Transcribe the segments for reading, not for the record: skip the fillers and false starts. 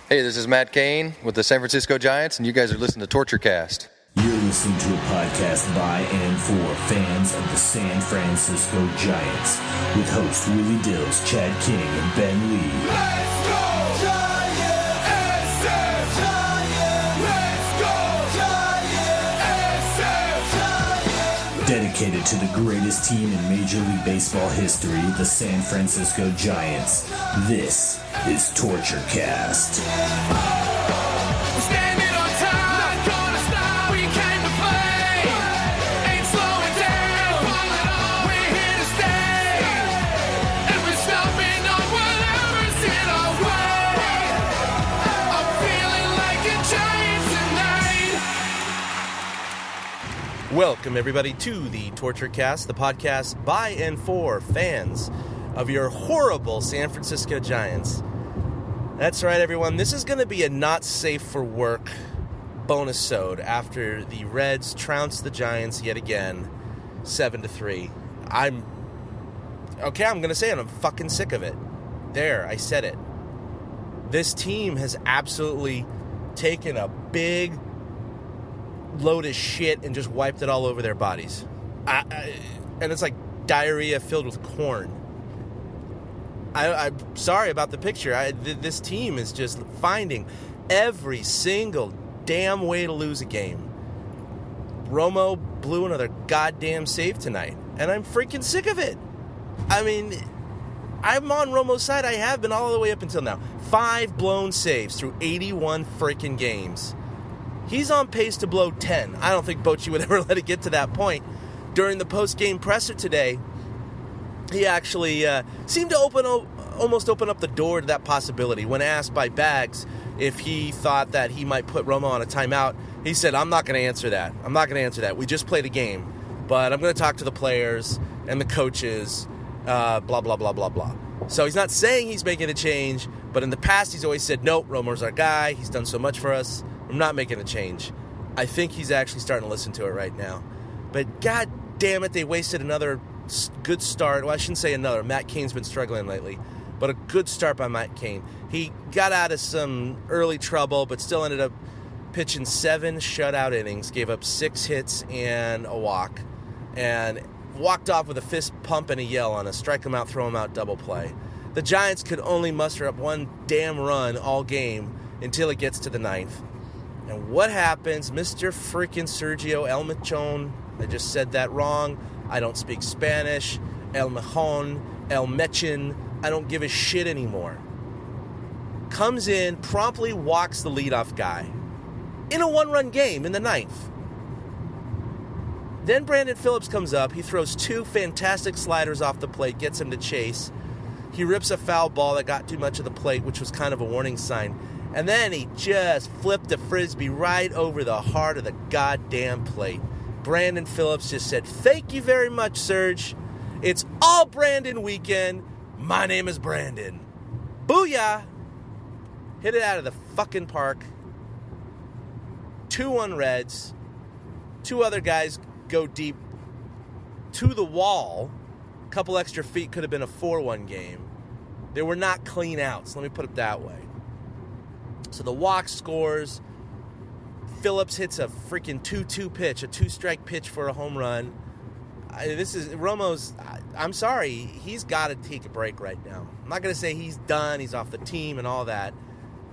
Hey, this is Matt Cain with the San Francisco Giants, and you guys are listening to Torture Cast. You're listening to a podcast by and for fans of the San Francisco Giants with hosts Willie Dills, Chad King, and Ben Lee. Let's go Giants! SF Giants! Let's go Giants! SF Giants! Dedicated to the greatest team in Major League Baseball history, the San Francisco Giants. This is Torture Cast. We're standing on top, not gonna stop. We came to play, ain't slowing down. We're here to stay, and we're stomping on whatever's in our way. I'm feeling like a giant tonight. Welcome, everybody, to the Torture Cast, the podcast by and for fans of your horrible San Francisco Giants. That's right, everyone. This is going to be a not safe for work bonusode after the Reds trounced the Giants yet again, 7-3. I'm going to say it. I'm fucking sick of it. There, I said it. This team has absolutely taken a big load of shit and just wiped it all over their bodies. And it's like diarrhea filled with corn. I'm sorry about the picture. This team is just finding every single damn way to lose a game. Romo blew another goddamn save tonight, and I'm freaking sick of it. I mean, I'm on Romo's side. I have been all the way up until now. 5 blown saves through 81 freaking games. He's on pace to blow 10. I don't think Bochy would ever let it get to that point. During the post-game presser today, he actually seemed to almost open up the door to that possibility. When asked by Bags if he thought that he might put Romo on a timeout, he said, I'm not going to answer that. We just played a game, but I'm going to talk to the players and the coaches, blah, blah, blah, blah, blah. So he's not saying he's making a change, but in the past he's always said, nope, Romo's our guy. He's done so much for us. I'm not making a change. I think he's actually starting to listen to it right now. But god damn it, they wasted another good start. Well, I shouldn't say another. Matt Cain's been struggling lately. But a good start by Matt Cain. He got out of some early trouble, but still ended up pitching 7 shutout innings, gave up 6 hits and a walk, and walked off with a fist pump and a yell on a strike him out, throw him out double play. The Giants could only muster up one damn run all game until it gets to the 9th. And what happens? Mr. freaking Sergio El Mechon, I just said that wrong. I don't speak Spanish. El Mechon, El Mechin, I don't give a shit anymore. Comes in, promptly walks the leadoff guy in a 1-run game in the 9th. Then Brandon Phillips comes up. He throws 2 fantastic sliders off the plate, gets him to chase. He rips a foul ball that got too much of the plate, which was kind of a warning sign. And then he just flipped a frisbee right over the heart of the goddamn plate. Brandon Phillips just said, thank you very much, Serge. It's all Brandon weekend. My name is Brandon. Booyah! Hit it out of the fucking park. 2-1 Reds. 2 other guys go deep to the wall. A couple extra feet, could have been a 4-1 game. They were not clean outs, let me put it that way. So the walk scores. Phillips hits a freaking 2-2 pitch, a 2-strike pitch for a home run. Romo's, I'm sorry, he's got to take a break right now. I'm not going to say he's done, he's off the team and all that,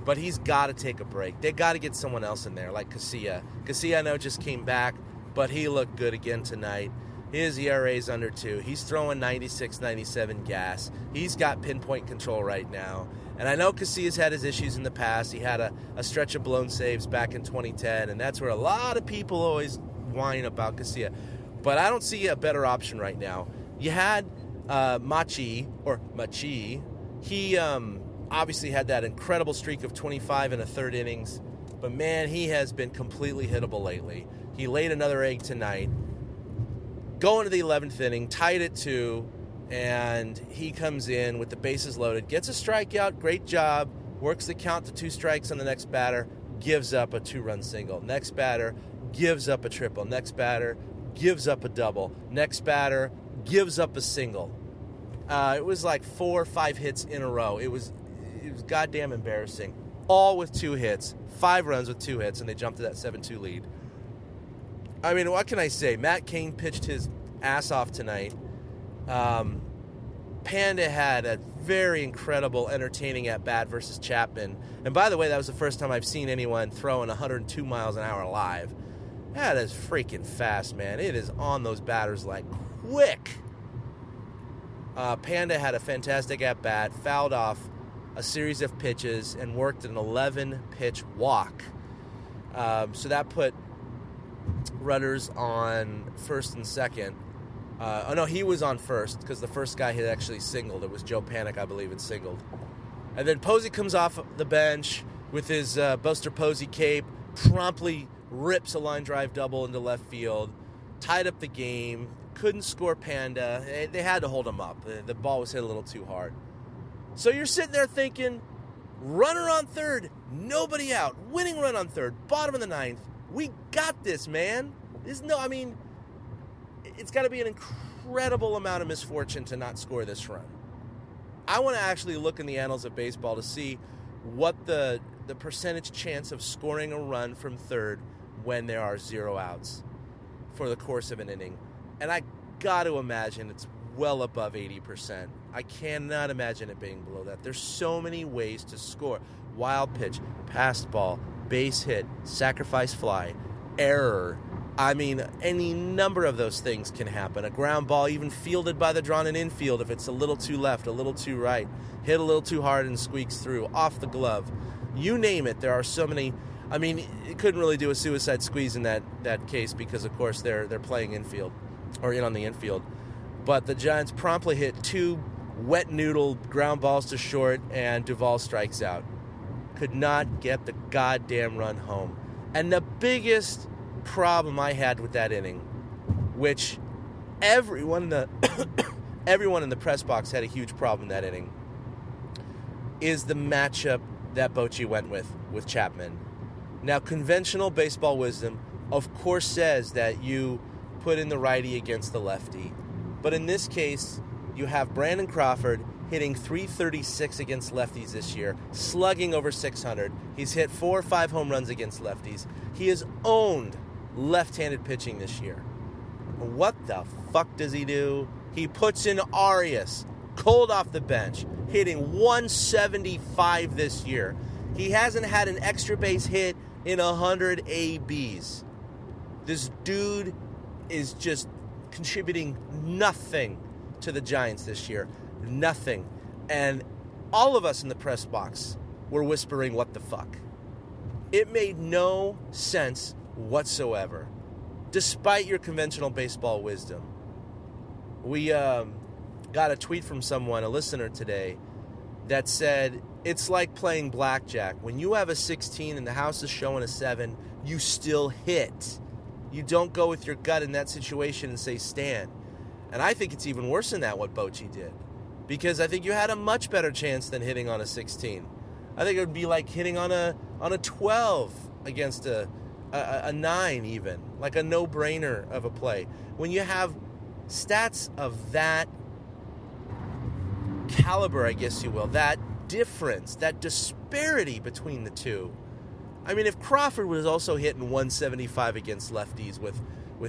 but he's got to take a break. They got to get someone else in there, like Casilla. Casilla, I know, just came back, but he looked good again tonight. His ERA's under 2. He's throwing 96, 97 gas. He's got pinpoint control right now. And I know Casilla's had his issues in the past. He had a stretch of blown saves back in 2010, and that's where a lot of people always whine about Casilla. But I don't see a better option right now. You had Machi. He obviously had that incredible streak of 25 and a third innings. But, man, he has been completely hittable lately. He laid another egg tonight. Going to the 11th inning, tied at 2, and he comes in with the bases loaded, gets a strikeout, great job, works the count to 2 strikes on the next batter, gives up a 2-run single. Next batter gives up a triple. Next batter gives up a double. Next batter gives up a single. It was like 4 or 5 hits in a row. It was goddamn embarrassing. all with 2 hits, 5 runs with 2 hits, and they jumped to that 7-2 lead. I mean, what can I say? Matt Cain pitched his ass off tonight. Panda had a very incredible, entertaining at-bat versus Chapman. And by the way, that was the first time I've seen anyone throwing 102 miles an hour live. That is freaking fast, man. It is on those batters like quick. Panda had a fantastic at-bat, fouled off a series of pitches, and worked an 11-pitch walk. So that put runners on first and second. He was on first because the first guy had actually singled. It was Joe Panic, I believe, had singled. And then Posey comes off the bench with his Buster Posey cape, promptly rips a line drive double into left field, tied up the game, couldn't score Panda. They had to hold him up. The ball was hit a little too hard. So you're sitting there thinking, runner on third, nobody out, winning run on third, bottom of the 9th. We got this, man. It's got to be an incredible amount of misfortune to not score this run. I want to actually look in the annals of baseball to see what the percentage chance of scoring a run from third when there are 0 outs for the course of an inning. And I got to imagine it's well above 80%. I cannot imagine it being below that. There's so many ways to score. Wild pitch, passed ball, base hit, sacrifice fly, error. I mean, any number of those things can happen. A ground ball even fielded by the drawn-in infield if it's a little too left, a little too right, hit a little too hard and squeaks through, off the glove. You name it, there are so many. I mean, it couldn't really do a suicide squeeze in that case because, of course, they're playing infield or in on the infield. But the Giants promptly hit 2 wet noodle ground balls to short, and Duvall strikes out. Could not get the goddamn run home. And the biggest problem I had with that inning, which everyone in the press box had a huge problem in that inning, is the matchup that Bochy went with Chapman. Now, conventional baseball wisdom, of course, says that you put in the righty against the lefty. But in this case, you have Brandon Crawford hitting .336 against lefties this year, slugging over 600. He's hit 4 or 5 home runs against lefties. He has owned left-handed pitching this year. What the fuck does he do? He puts in Arias, cold off the bench, hitting .175 this year. He hasn't had an extra base hit in 100 ABs. This dude is just contributing nothing to the Giants this year. Nothing. And all of us in the press box were whispering, what the fuck? It made no sense whatsoever, despite your conventional baseball wisdom. We got a tweet from someone, a listener today, that said, it's like playing blackjack. When you have a 16 and the house is showing a 7, you still hit. You don't go with your gut in that situation and say stand. And I think it's even worse than that, what Bochy did. Because I think you had a much better chance than hitting on a 16. I think it would be like hitting on a 12 against a 9 even. Like a no-brainer of a play. When you have stats of that caliber, I guess you will, that difference, that disparity between the two. I mean, if Crawford was also hitting 175 against lefties with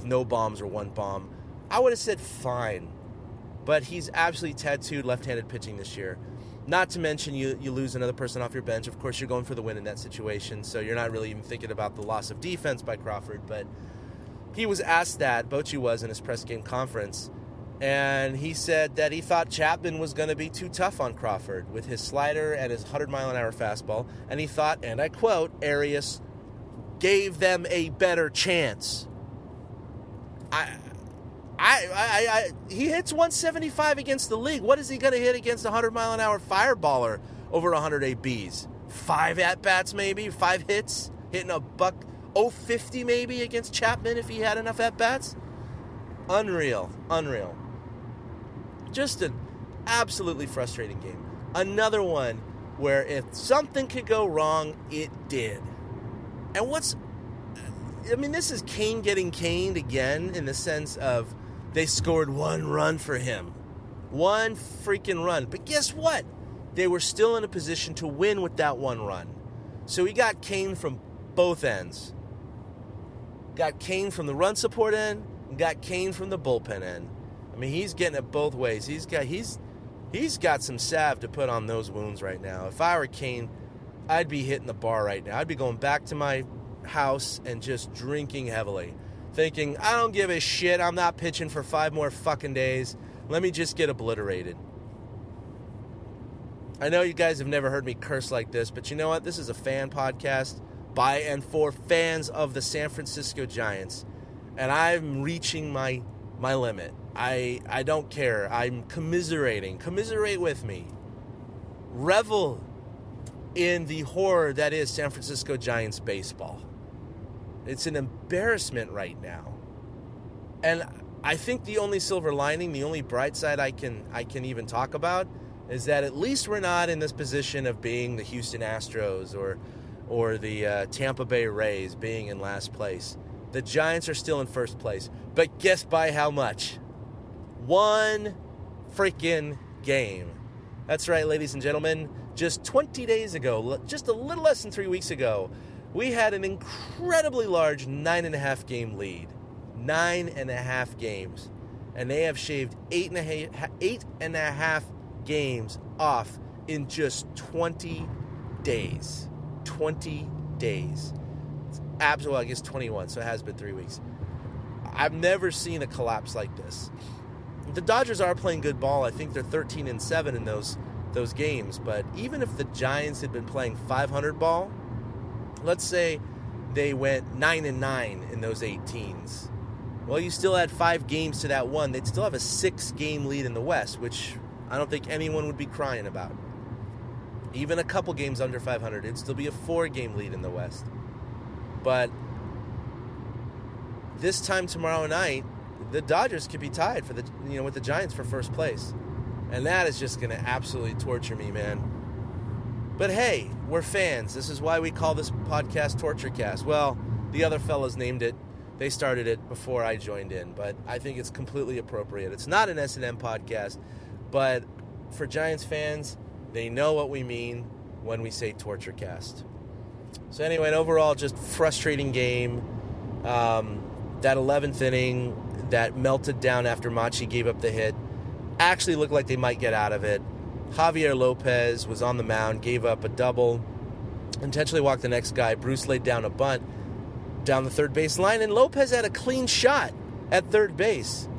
no bombs or 1 bomb, I would have said fine. But he's absolutely tattooed left-handed pitching this year. Not to mention you lose another person off your bench. Of course, you're going for the win in that situation, so you're not really even thinking about the loss of defense by Crawford. But he was asked that, Bochy was, in his press game conference, and he said that he thought Chapman was going to be too tough on Crawford with his slider and his 100-mile-an-hour fastball, and he thought, and I quote, Arias gave them a better chance. He hits 175 against the league. What is he going to hit against a 100-mile-an-hour fireballer over 100 ABs? 5 at-bats maybe? 5 hits? Hitting a buck 050 maybe against Chapman if he had enough at-bats? Unreal. Just an absolutely frustrating game. Another one where if something could go wrong, it did. And this is Kane getting caned again in the sense of they scored 1 run for him. 1 freaking run. But guess what? They were still in a position to win with that 1 run. So he got caned from both ends. Got caned from the run support end, and got caned from the bullpen end. I mean, he's getting it both ways. He's got some salve to put on those wounds right now. If I were Kane, I'd be hitting the bar right now. I'd be going back to my house and just drinking heavily, thinking, I don't give a shit. I'm not pitching for 5 more fucking days. Let me just get obliterated. I know you guys have never heard me curse like this, but you know what? This is a fan podcast by and for fans of the San Francisco Giants, and I'm reaching my limit. I don't care. I'm commiserating. Commiserate with me. Revel in the horror that is San Francisco Giants baseball. It's an embarrassment right now. And I think the only silver lining, the only bright side I can even talk about is that at least we're not in this position of being the Houston Astros or the Tampa Bay Rays being in last place. The Giants are still in first place. But guess by how much? 1 freaking game. That's right, ladies and gentlemen. Just 20 days ago, just a little less than 3 weeks ago, we had an incredibly large 9.5 game lead. 9.5 games. And they have shaved 8.5 games off in just 20 days. 20 days. It's absolutely, well, I guess 21, so it has been 3 weeks. I've never seen a collapse like this. The Dodgers are playing good ball. I think they're 13-7 in those games. But even if the Giants had been playing 500 ball, let's say they went 9-9 in those 18s. Well, you still add 5 games to that one. They'd still have a 6-game lead in the West, which I don't think anyone would be crying about. Even a couple games under 500, it'd still be a 4-game lead in the West. But this time tomorrow night, the Dodgers could be tied for with the Giants for first place. And that is just going to absolutely torture me, man. But hey, we're fans. This is why we call this podcast Torture Cast. Well, the other fellas named it. They started it before I joined in, but I think it's completely appropriate. It's not an S&M podcast, but for Giants fans, they know what we mean when we say Torture Cast. So anyway, an overall just frustrating game. That 11th inning that melted down after Machi gave up the hit actually looked like they might get out of it. Javier Lopez was on the mound, gave up a double, intentionally walked the next guy. Bruce laid down a bunt down the third base line, and Lopez had a clean shot at third base.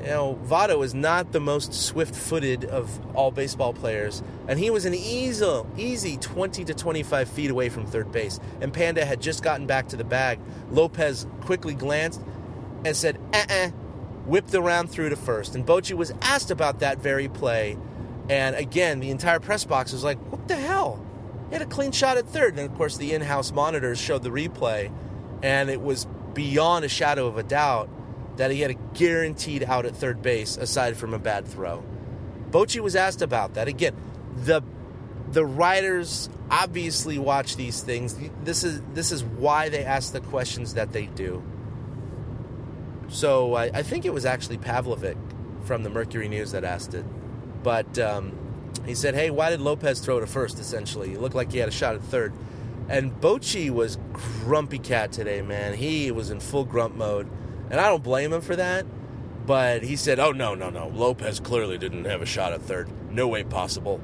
You know, Votto is not the most swift-footed of all baseball players, and he was an easy 20 to 25 feet away from third base, and Panda had just gotten back to the bag. Lopez quickly glanced and said, whipped around through to first, and Bochy was asked about that very play, and again, the entire press box was like, what the hell? He had a clean shot at third, and of course the in-house monitors showed the replay, and it was beyond a shadow of a doubt that he had a guaranteed out at third base aside from a bad throw. Bochy was asked about that. Again, the writers obviously watch these things. This is why they ask the questions that they do. So I think it was actually Pavlovic from the Mercury News that asked it. But he said, hey, why did Lopez throw to first, essentially? He looked like he had a shot at third. And Bochy was grumpy cat today, man. He was in full grump mode. And I don't blame him for that, but he said, oh, no. Lopez clearly didn't have a shot at third. No way possible.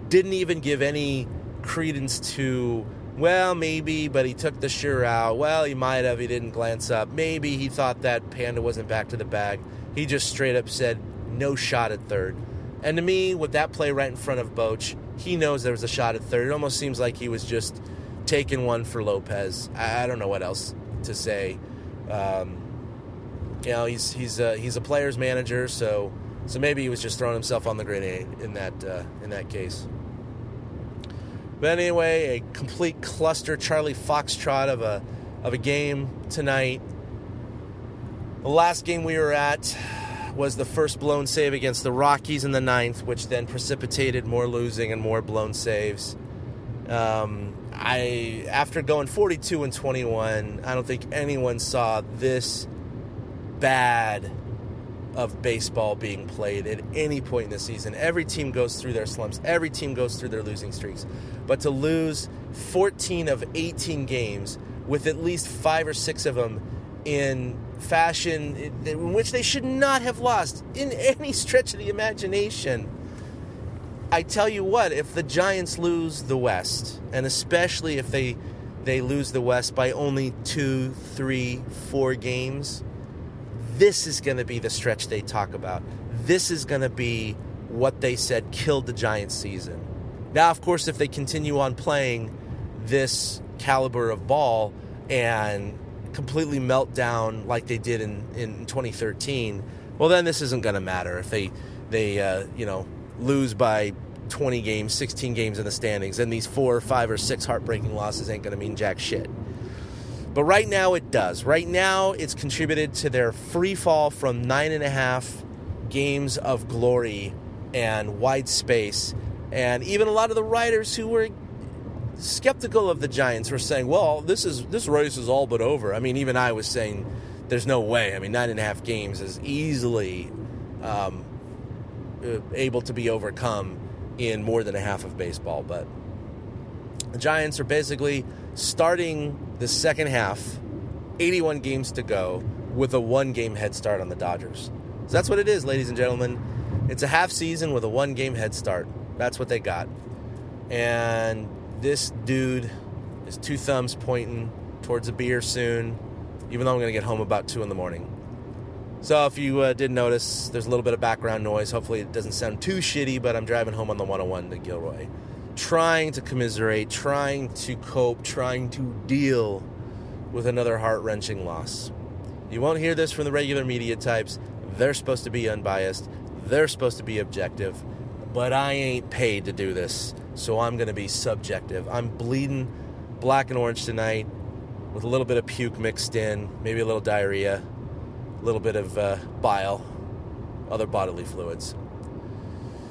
Didn't even give any credence to, well, maybe, but he took the sure out. Well, he might have. He didn't glance up. Maybe he thought that Panda wasn't back to the bag. He just straight up said, no shot at third. And to me, with that play right in front of Boch, he knows there was a shot at third. It almost seems like he was just taking one for Lopez. I don't know what else to say. You know, he's a player's manager, so maybe he was just throwing himself on the grenade in that case. But anyway, a complete cluster Charlie Foxtrot of a game tonight. The last game we were at was the first blown save against the Rockies in the 9th, which then precipitated more losing and more blown saves. After going 42-21, I don't think anyone saw this bad of baseball being played at any point in the season. Every team goes through their slumps. Every team goes through their losing streaks. But to lose 14 of 18 games with at least 5 or 6 of them in fashion in which they should not have lost in any stretch of the imagination. I tell you what, if the Giants lose the West, and especially if they lose the West by only 2, 3, 4 games, this is going to be the stretch they talk about. This is going to be what they said killed the Giants season. Now, of course, if they continue on playing this caliber of ball and completely melt down like they did in 2013, well, then this isn't going to matter. If they lose by 20 games, 16 games in the standings, then these 4 or 5 or 6 heartbreaking losses ain't going to mean jack shit. But right now it does. Right now it's contributed to their free fall from 9.5 games of glory and wide space. And even a lot of the writers who were skeptical of the Giants were saying, well, this race is all but over. I mean, even I was saying there's no way. I mean, 9.5 games is easily able to be overcome in more than a half of baseball. But the Giants are basically starting the second half, 81 games to go, with a 1-game head start on the Dodgers. So that's what it is, ladies and gentlemen. It's a half season with a 1-game head start. That's what they got. And this dude is 2 thumbs pointing towards a beer soon, even though I'm going to get home about 2 in the morning. So if you did notice, there's a little bit of background noise. Hopefully it doesn't sound too shitty, but I'm driving home on the 101 to Gilroy, trying to commiserate, trying to cope, trying to deal with another heart-wrenching loss. You won't hear this from the regular media types. They're supposed to be unbiased. They're supposed to be objective. But I ain't paid to do this, so I'm going to be subjective. I'm bleeding black and orange tonight with a little bit of puke mixed in, maybe a little diarrhea, a little bit of bile, other bodily fluids.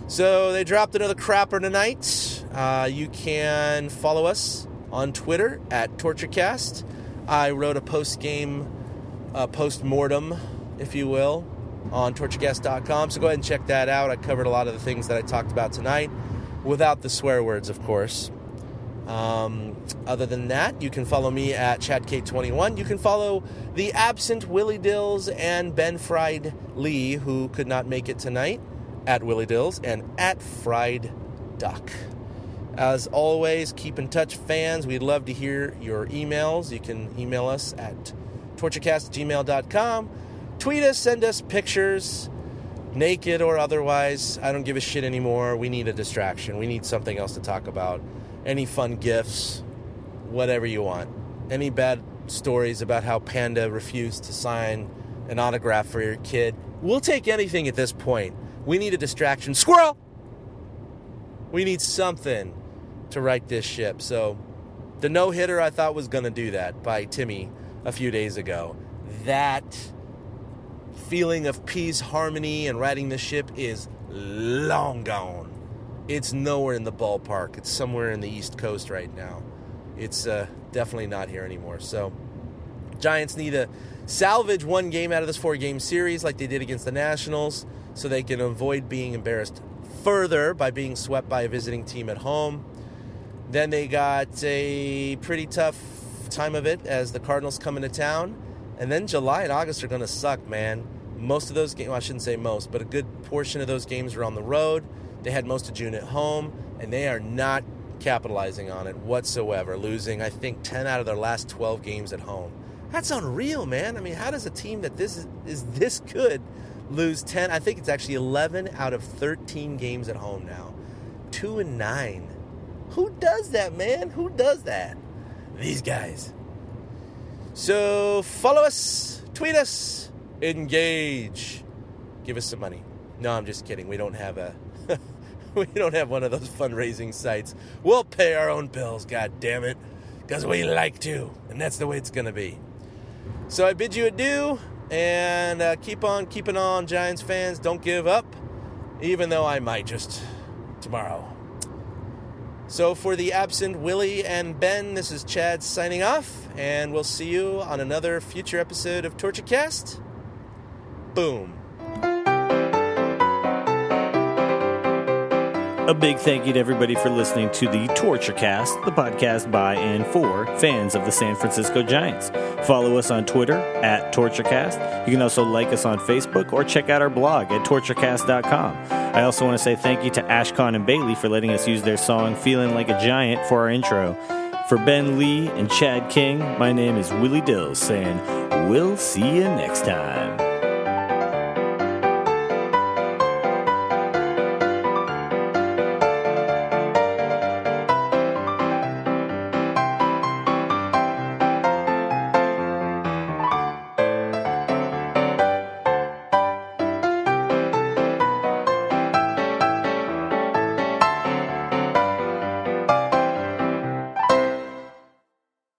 So they dropped another crapper tonight. You can follow us on Twitter at TortureCast. I wrote a post-game, post-mortem, if you will, on torturecast.com. So go ahead and check that out. I covered a lot of the things that I talked about tonight, without the swear words, of course. Other than that, you can follow me at ChadK21. You can follow the absent Willie Dills and Ben Fried Lee, who could not make it tonight, at Willie Dills and at Fried Duck. As always, keep in touch, fans. We'd love to hear your emails. You can email us at torturecast@gmail.com. Tweet us, send us pictures, naked or otherwise. I don't give a shit anymore. We need a distraction. We need something else to talk about. Any fun gifts, whatever you want. Any bad stories about how Panda refused to sign an autograph for your kid. We'll take anything at this point. We need a distraction. Squirrel! We need something to right this ship. So the no-hitter I thought was going to do that by Timmy a few days ago. That feeling of peace, harmony, and righting the ship is long gone. It's nowhere in the ballpark. It's somewhere in the East Coast right now. It's definitely not here anymore. So Giants need to salvage 1 game out of this 4-game series like they did against the Nationals so they can avoid being embarrassed further by being swept by a visiting team at home. Then they got a pretty tough time of it as the Cardinals come into town. And then July and August are going to suck, man. Most of those games, well, I shouldn't say most, but a good portion of those games are on the road. They had most of June at home, and they are not capitalizing on it whatsoever, losing, I think, 10 out of their last 12 games at home. That's unreal, man. I mean, how does a team that is this good lose 10? I think it's actually 11 out of 13 games at home now. 2-9. Who does that, man? Who does that? These guys. So follow us, tweet us, engage, give us some money. No, I'm just kidding. We don't have one of those fundraising sites. We'll pay our own bills, god damn it, because we like to, and that's the way it's going to be. So I bid you adieu, and keep on keeping on, Giants fans. Don't give up, even though I might just tomorrow. So for the absent Willie and Ben, this is Chad signing off, and we'll see you on another future episode of TortureCast. Boom. A big thank you to everybody for listening to the TortureCast, the podcast by and for fans of the San Francisco Giants. Follow us on Twitter at TortureCast. You can also like us on Facebook or check out our blog at torturecast.com. I also want to say thank you to Ashcon and Bailey for letting us use their song Feeling Like a Giant for our intro. For Ben Lee and Chad King, my name is Willie Dills saying, we'll see you next time.